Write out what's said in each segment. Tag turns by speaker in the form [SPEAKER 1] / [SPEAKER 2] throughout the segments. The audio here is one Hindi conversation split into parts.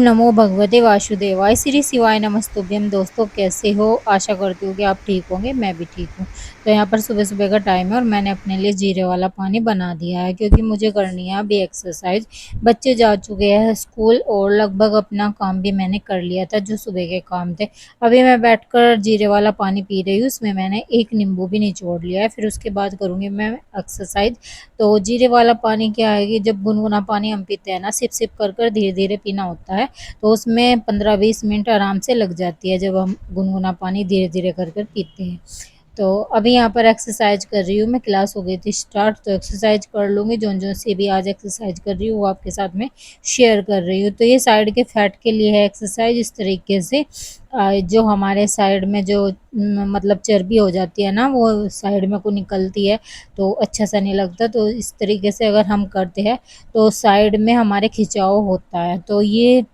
[SPEAKER 1] नमो भगवते वासुदेवाय श्री शिवाय नमस्तुभ्यम। दोस्तों कैसे हो? आशा करती हूँ कि आप ठीक होंगे। मैं भी ठीक हूँ। तो यहाँ पर सुबह सुबह का टाइम है और मैंने अपने लिए जीरे वाला पानी बना दिया है क्योंकि मुझे करनी है अभी एक्सरसाइज। बच्चे जा चुके हैं स्कूल और लगभग अपना काम भी मैंने कर लिया था जो सुबह के काम थे। अभी मैं बैठकर जीरे वाला पानी पी रही हूँ। उसमें मैंने एक नींबू भी निचोड़ लिया है। फिर उसके बाद करूँगी मैं एक्सरसाइज। तो जीरे वाला पानी क्या है कि जब गुनगुना पानी हम पीते हैं ना, सिप सिप कर कर धीरे धीरे पीना होता है, तो उसमें 15-20 मिनट आराम से लग जाती है जब हम गुनगुना पानी धीरे धीरे कर कर पीते हैं। तो अभी यहाँ पर एक्सरसाइज कर रही हूँ मैं। क्लास हो गई थी स्टार्ट, तो एक्सरसाइज कर लूँगी। जो से भी आज एक्सरसाइज कर रही हूँ वो आपके साथ में शेयर कर रही हूँ। तो ये साइड के फैट के लिए है एक्सरसाइज। इस तरीके से जो हमारे साइड में जो मतलब चर्बी हो जाती है ना, वो साइड में को निकलती है तो अच्छा सा नहीं लगता। तो इस तरीके से अगर हम करते हैं तो साइड में हमारे खिंचाव होता है। तो ये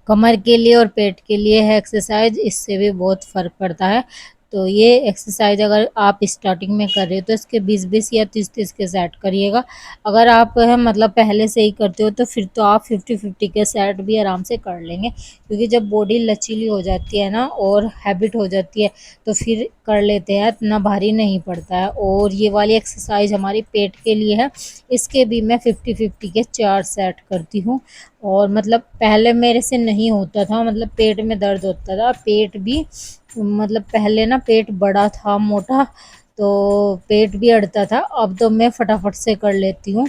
[SPEAKER 1] कमर के लिए और पेट के लिए है एक्सरसाइज। इससे भी बहुत फ़र्क पड़ता है। तो ये एक्सरसाइज अगर आप स्टार्टिंग में कर रहे हो तो इसके 20-20 या 30-30 के सेट करिएगा। अगर आप मतलब पहले से ही करते हो तो फिर तो आप 50-50 के सेट भी आराम से कर लेंगे, क्योंकि जब बॉडी लचीली हो जाती है ना और हैबिट हो जाती है तो फिर कर लेते हैं, इतना भारी नहीं पड़ता है। और ये वाली एक्सरसाइज हमारी पेट के लिए है। इसके भी मैं 50-50 के 4 सेट करती हूँ। और मतलब पहले मेरे से नहीं होता था, मतलब पेट में दर्द होता था, पेट भी मतलब पहले ना पेट बड़ा था, मोटा, तो पेट भी अड़ता था। अब तो मैं फटाफट से कर लेती हूँ।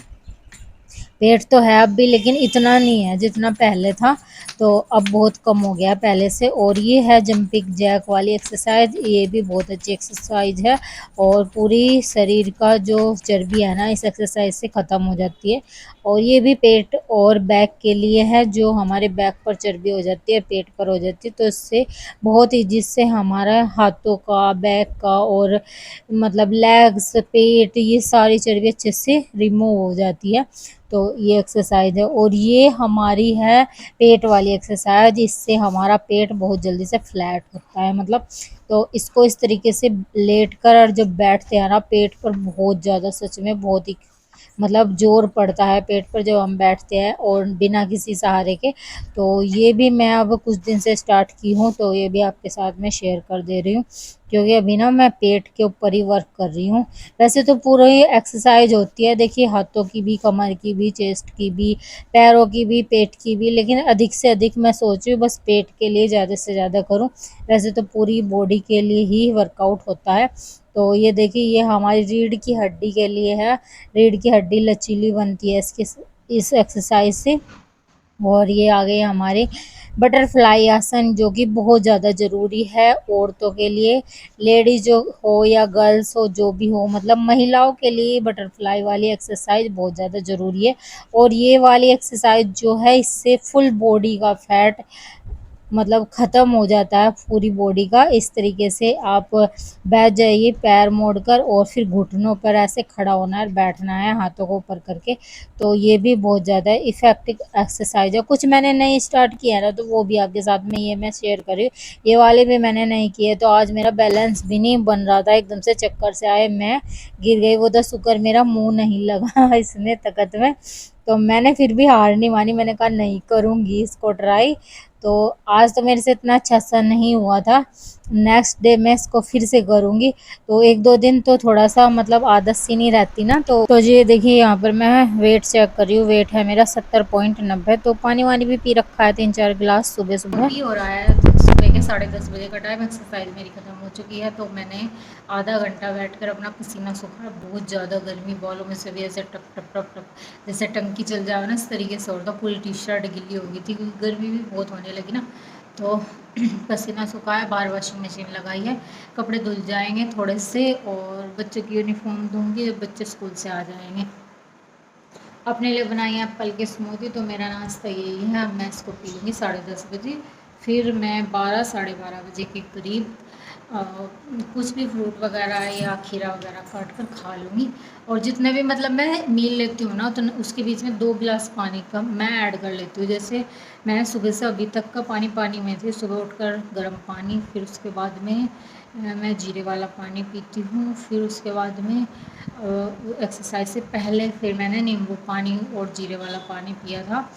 [SPEAKER 1] पेट तो है अब भी, लेकिन इतना नहीं है जितना पहले था। तो अब बहुत कम हो गया पहले से। और ये है जंपिंग जैक वाली एक्सरसाइज। ये भी बहुत अच्छी एक्सरसाइज है और पूरी शरीर का जो चर्बी है ना इस एक्सरसाइज से ख़त्म हो जाती है। और ये भी पेट और बैक के लिए है। जो हमारे बैक पर चर्बी हो जाती है, पेट पर हो जाती है, तो इससे बहुत ही, जिससे हमारा हाथों का, बैक का और मतलब लेग्स, पेट, ये सारी चर्बी अच्छे से रिमूव हो जाती है। तो ये एक्सरसाइज है और ये हमारी है पेट वाली एक्सरसाइज। इससे हमारा पेट बहुत जल्दी से फ्लैट होता है, मतलब तो इसको इस तरीके से लेट कर और जब बैठते हैं ना, पेट पर बहुत ज़्यादा, सच में बहुत ही मतलब जोर पड़ता है पेट पर जब हम बैठते हैं और बिना किसी सहारे के। तो ये भी मैं अब कुछ दिन से स्टार्ट की हूँ, तो ये भी आपके साथ में शेयर कर दे रही हूँ, क्योंकि अभी ना मैं पेट के ऊपर ही वर्क कर रही हूँ। वैसे तो पूरी एक्सरसाइज होती है, देखिए, हाथों की भी, कमर की भी, चेस्ट की भी, पैरों की भी, पेट की भी, लेकिन अधिक से अधिक मैं सोच रही हूँ बस पेट के लिए ज़्यादा से ज़्यादा करूँ। वैसे तो पूरी बॉडी के लिए ही वर्कआउट होता है। तो ये देखिए, ये हमारी रीढ़ की हड्डी के लिए है। रीढ़ की हड्डी लचीली बनती है इसके इस एक्सरसाइज से। और ये आ गए हमारे बटरफ्लाई आसन, जो कि बहुत ज़्यादा ज़रूरी है औरतों के लिए। लेडीज जो हो या गर्ल्स हो, जो भी हो, मतलब महिलाओं के लिए बटरफ्लाई वाली एक्सरसाइज बहुत ज़्यादा ज़रूरी है। और ये वाली एक्सरसाइज जो है, इससे फुल बॉडी का फैट मतलब ख़त्म हो जाता है, पूरी बॉडी का। इस तरीके से आप बैठ जाइए पैर मोड़कर और फिर घुटनों पर ऐसे खड़ा होना है, बैठना है हाथों को ऊपर करके। तो ये भी बहुत ज़्यादा इफ़ेक्टिव एक्सरसाइज है। कुछ मैंने नई स्टार्ट किया है ना, तो वो भी आपके साथ में ये मैं शेयर कर रही हूँ। ये वाले भी मैंने नहीं किए, तो आज मेरा बैलेंस भी नहीं बन रहा था, एकदम से चक्कर से आए, मैं गिर गई। वो तो शुक्र मेरा मुँह नहीं लगा इसमें ताकत में। तो मैंने फिर भी हार नहीं मानी, मैंने कहा नहीं, करूँगी इसको ट्राई। तो आज तो मेरे से इतना अच्छा सा नहीं हुआ था। नेक्स्ट डे मैं इसको फिर से करूँगी। तो 1-2 दिन तो थोड़ा-सा मतलब आदत सी नहीं रहती ना, तो ये देखिए, यहाँ पर मैं वेट चेक कर रही हूँ। वेट है मेरा 70.90। तो पानी-वानी भी पी रखा है 3-4 गिलास सुबह-सुबह। अभी हो रहा है तो सुबह के 10:30 बजे का टाइम। एक्सरसाइज मेरी ख़त्म हो चुकी है, तो मैंने आधा घंटा बैठकर अपना पसीना सूखा। बहुत ज़्यादा गर्मी, बालों में से भी ऐसे टप टप टप टप जैसे टंकी चल जाए ना, इस तरीके से हो रहा था। पूरी टी शर्ट गिल्ली हो गई थी क्योंकि गर्मी भी बहुत होने लगी ना। तो पसीना सुखाया, बाहर वॉशिंग मशीन लगाई है, कपड़े धुल जाएंगे थोड़े से। और बच्चों की यूनिफॉर्म दूंगी जब बच्चे स्कूल से आ जाएंगे। अपने लिए बनाई है एप्पल की स्मूदी। तो मेरा नाश्ता यही है, अब मैं इसको पी लूँगी 10:30 बजे। फिर मैं 12-12:30 बजे के करीब कुछ भी फ्रूट वगैरह या खीरा वगैरह काट कर खा लूँगी। और जितने भी मतलब मैं मील लेती हूँ ना, तो उसके बीच में 2 गिलास पानी का मैं ऐड कर लेती हूँ। जैसे मैं सुबह से अभी तक का पानी पानी में थी, सुबह उठकर गर्म पानी, फिर उसके बाद में मैं जीरे वाला पानी पीती हूँ। फिर उसके बाद में एक्सरसाइज से पहले फिर मैंने नींबू पानी और जीरे वाला पानी पिया था।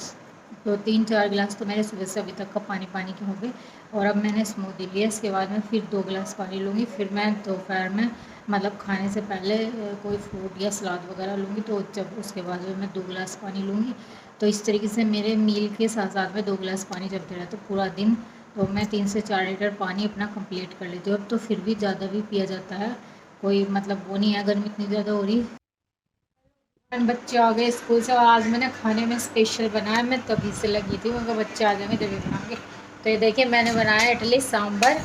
[SPEAKER 1] तो 3-4 गिलास तो मेरे सुबह से अभी तक का पानी पानी के हो गए। और अब मैंने स्मूदी लिया, इसके बाद मैं फिर 2 गिलास पानी लूँगी। फिर मैं दोपहर में मतलब खाने से पहले कोई फ्रूट या सलाद वगैरह लूँगी, तो जब उसके बाद में मैं 2 गिलास पानी लूँगी। तो इस तरीके से मेरे मील के साथ साथ में 2 गिलास पानी चलते रहते तो पूरा दिन। तो मैं 3 से 4 लीटर पानी अपना कंप्लीट कर लेती हूँ। अब तो फिर भी ज़्यादा भी पिया जाता है, कोई मतलब वो नहीं है, गर्मी इतनी ज़्यादा हो रही। बच्चे आ गए स्कूल से और आज मैंने खाने में स्पेशल बनाया, मैं तभी से लगी थी मगर बच्चे आ जाएंगे तभी बनाएंगे। तो ये देखिए मैंने बनाया इडली सांभर।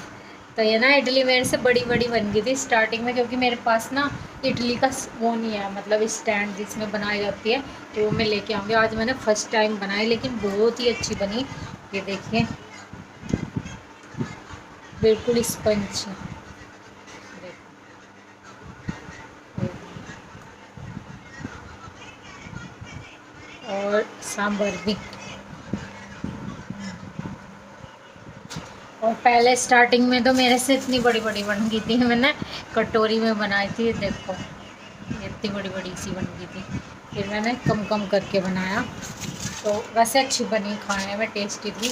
[SPEAKER 1] तो ये ना इडली मेरे से बड़ी बड़ी बन गई थी स्टार्टिंग में, क्योंकि मेरे पास ना इडली का वो नहीं है, मतलब स्टैंड जिसमें बनाई जाती है, तो वो मैं लेके आऊँगी। आज मैंने फर्स्ट टाइम बनाई, लेकिन बहुत ही अच्छी बनी। ये देखिए बिल्कुल स्पंज। और सांभर भी। और पहले स्टार्टिंग में तो मेरे से इतनी बड़ी बड़ी बन गई थी, मैंने कटोरी में बनाई थी, देखो ये इतनी बड़ी बड़ी सी बन गई थी। फिर मैंने कम कम करके बनाया। तो वैसे अच्छी बनी, खाने में टेस्टी थी।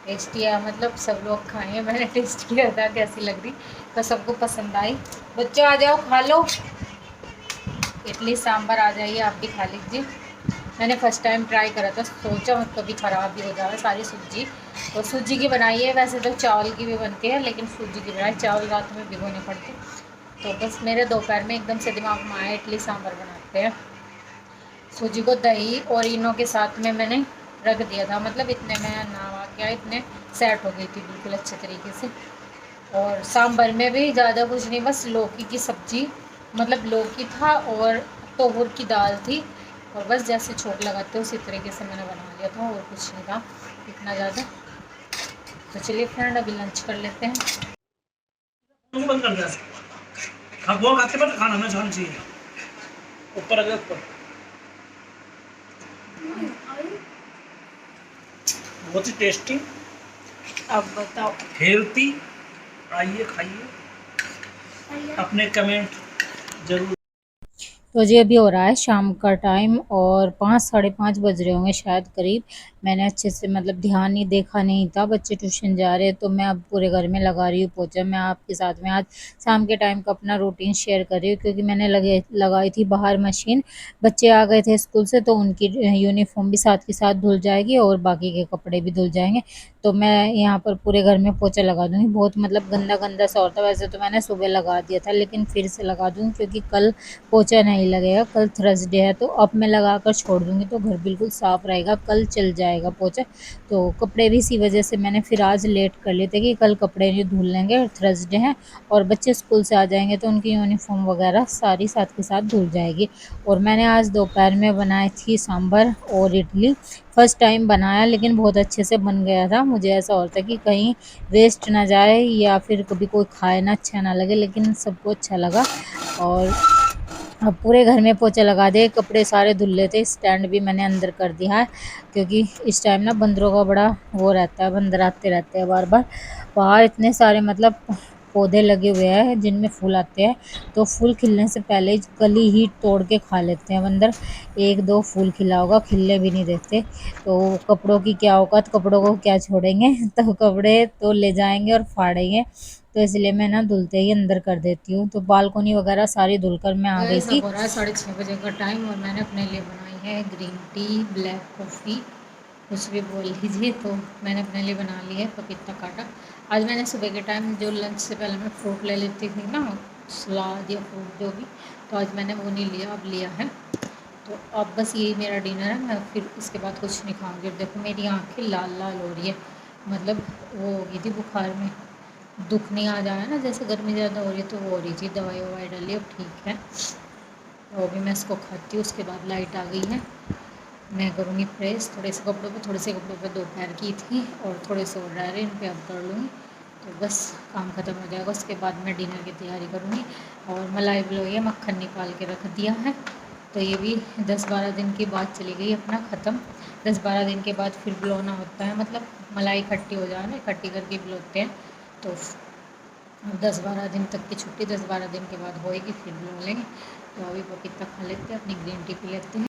[SPEAKER 1] टेस्टी है मतलब सब लोग खाएंगे, मैंने टेस्ट किया था कैसी लग रही, तो सबको पसंद आई। बच्चों आ जाओ खा लो, इडली सांभर आ जाइए, आप भी खा लीजिए। मैंने फ़र्स्ट टाइम ट्राई करा था, सोचा मत कभी ख़राब भी हो जाए सारी सूजी। तो सूजी की बनाई है, वैसे तो चावल की भी बनती है, लेकिन सूजी की बनाई, चावल रात में भिगोने पड़ते। तो बस मेरे दोपहर में एकदम से दिमाग में आया इडली सांभर बनाते हैं। सूजी को दही और इनो के साथ में मैंने रख दिया था, मतलब इतने में नहा क्या इतने सेट हो गई थी बिल्कुल अच्छे तरीके से। और सांभर में भी ज़्यादा कुछ नहीं, बस लौकी की सब्ज़ी, मतलब लौकी था और तोहर की दाल थी, और बस जैसे छोंक लगाते हैं उसी तरीके से मैंने बना लिया था, और कुछ नहीं था इतना ज़्यादा। तो चलिए फ्रेंड अभी लंच कर लेते हैं।
[SPEAKER 2] बंद कर दिया। हाँ वो खाते पर खाना में जान चाहिए ऊपर अगर ऊपर बहुत ही टेस्टी,
[SPEAKER 1] अब बताओ।
[SPEAKER 2] हेल्थी। आइए खाइए, अपने कमेंट जरूर।
[SPEAKER 1] तो जी अभी हो रहा है शाम का टाइम, और 5 साढ़े 5 बज रहे होंगे शायद करीब। मैंने अच्छे से मतलब ध्यान नहीं देखा नहीं था, बच्चे ट्यूशन जा रहे हैं, तो मैं अब पूरे घर में लगा रही हूँ पोछा। मैं आपके साथ में आज शाम के टाइम का अपना रूटीन शेयर कर रही हूँ, क्योंकि मैंने लगाई थी बाहर मशीन। बच्चे आ गए थे स्कूल से, तो उनकी यूनिफॉर्म भी साथ के साथ धुल जाएगी और बाकी के कपड़े भी धुल जाएंगे। तो मैं यहाँ पर पूरे घर में पोछा लगा दूँगी। बहुत मतलब गंदा गंदा सा होता है, वैसे तो मैंने सुबह लगा दिया था, लेकिन फिर से लगा दूँगी क्योंकि कल पोछा नहीं लगेगा। कल थर्सडे है, तो अब मैं लगा कर छोड़ दूँगी तो घर बिल्कुल साफ़ रहेगा, कल चल जाएगा पोछा। तो कपड़े भी इसी वजह से मैंने फिर आज लेट कर लिए थे कि कल कपड़े नहीं धुल लेंगे, थर्सडे है और बच्चे स्कूल से आ जाएंगे तो उनकी यूनिफॉर्म वगैरह सारी साथ के साथ धुल जाएगी। और मैंने आज दोपहर में बनाई थी सांभर और इडली। फर्स्ट टाइम बनाया, लेकिन बहुत अच्छे से बन गया था। मुझे ऐसा होता है कि कहीं वेस्ट ना जाए या फिर कभी कोई खाए ना अच्छा ना लगे, लेकिन सबको अच्छा लगा। और अब पूरे घर में पोछा लगा दिए, कपड़े सारे धुल थे, स्टैंड भी मैंने अंदर कर दिया है, क्योंकि इस टाइम ना बंदरों का बड़ा वो रहता है, बंदर आते रहते हैं बार बार। बाहर इतने सारे मतलब पौधे लगे हुए हैं जिनमें फूल आते हैं, तो फूल खिलने से पहले ही कली ही तोड़ के खा लेते हैं बंदर। एक दो फूल खिला होगा, खिलने भी नहीं देते। तो कपड़ों की क्या औकात, कपड़ों को क्या छोड़ेंगे तो कपड़े तो ले जाएंगे और फाड़ेंगे। तो इसलिए मैं ना धुलते ही अंदर कर देती हूँ। तो बालकोनी वगैरह सारी धुलकर मैं आ गई थी। हो रहा है 6:30 बजे का टाइम, और मैंने अपने लिए बनाई है ग्रीन टी, ब्लैक कॉफ़ी, कुछ भी बोल लीजिए। तो मैंने अपने लिए बना लिया है पपीता काटा। आज मैंने सुबह के टाइम जो लंच से पहले मैं फ्रूट ले लेती थी ना, सलाद या फ्रूट जो भी, तो आज मैंने वो नहीं लिया, अब लिया है। तो अब बस यही मेरा डिनर है, मैं फिर इसके बाद कुछ नहीं खाऊंगी। अब देखो मेरी आँखें लाल लाल हो रही है, मतलब वो हो गई थी बुखार में, दुख नहीं आ जाए ना, जैसे गर्मी ज़्यादा हो रही है तो वो हो रही थी, दवाई ववाई डाली, अब ठीक है। तो अभी मैं इसको खाती हूँ, उसके बाद लाइट आ गई है, मैं करूँगी प्रेस थोड़े से कपड़ों पे। थोड़े से कपड़ों पे दोपहर की थी और थोड़े से और रह रहे, इन पे अब कर लूँगी, तो बस काम ख़त्म हो जाएगा। उसके बाद मैं डिनर की तैयारी करूँगी। और मलाई भी लोई है, मक्खन निकाल के रख दिया है, तो ये भी 10-12 दिन की बाद चली गई अपना ख़त्म। 10-12 दिन के बाद फिर बिलोना होता है, मतलब मलाई इकट्ठी हो जाए ना, इकट्ठी करके बिलोते हैं। तो 10-12 दिन तक की छुट्टी 10-12 दिन के बाद होएगी, फिर बिलो लेंगे। तो अभी पपीता खा लेते हैं, अपनी ग्रीन टी पी लेते हैं।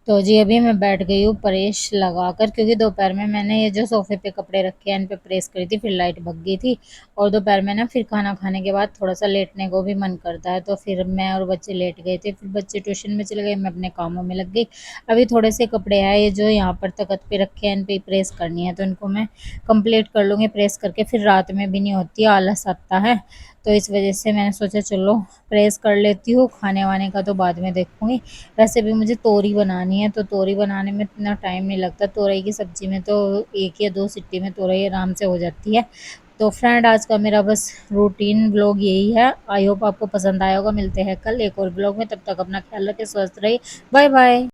[SPEAKER 1] तो जी अभी मैं बैठ गई हूँ प्रेस लगाकर, क्योंकि दोपहर में मैंने ये जो सोफ़े पे कपड़े रखे हैं इन पे प्रेस करी थी, फिर लाइट भग गई थी। और दोपहर में ना फिर खाना खाने के बाद थोड़ा-सा लेटने को भी मन करता है, तो फिर मैं और बच्चे लेट गए थे। फिर बच्चे ट्यूशन में चले गए, मैं अपने कामों में लग गई। अभी थोड़े से कपड़े हैं ये जो यहाँ पर तख्त पे रखे हैं, इन पे प्रेस करनी है, तो इनको मैं कंप्लीट कर लूँगी प्रेस करके, फिर रात में भी नहीं होती, आलस आता है। तो इस वज़ह से मैंने सोचा चलो प्रेस कर लेती हूँ, खाने-वाने का तो बाद में देखूँगी। वैसे भी मुझे तोरी बनानी है, तो तोरी बनाने में इतना टाइम नहीं लगता। तोरई की सब्ज़ी में तो 1 या 2 सिट्टी में तोरई आराम से हो जाती है। तो फ्रेंड आज का मेरा बस रूटीन व्लॉग यही है। आई होप आपको पसंद आया होगा। मिलते हैं कल एक और व्लॉग में, तब तक अपना ख़्याल रखें, स्वस्थ रहिए। Bye bye.